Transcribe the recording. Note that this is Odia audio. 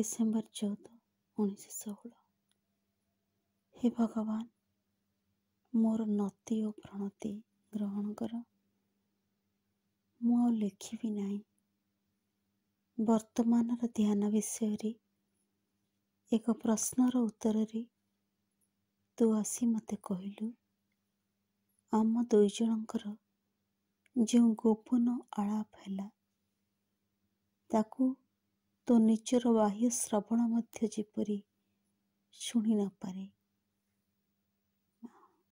ଡିସେମ୍ବର 14, 1916। हे ଭଗବାନ, ମୋର ନତି ଓ ପ୍ରଣତି ଗ୍ରହଣ କର। ମୁଁ ଆଉ ଲେଖିବି ନାହିଁ। ବର୍ତ୍ତମାନର ଧ୍ୟାନ ବିଷୟରେ ଏକ ପ୍ରଶ୍ନର ଉତ୍ତରରେ ତୁ ଆସି ମୋତେ କହିଲୁ, ଆମ ଦୁଇ ଜଣଙ୍କର ଯେଉଁ ଗୋପନ ଆଳାପ ହେଲା ତାକୁ ତୋ ନିଜର ବାହ୍ୟ ଶ୍ରବଣ ମଧ୍ୟ ଯେପରି ଶୁଣି ନପାରେ।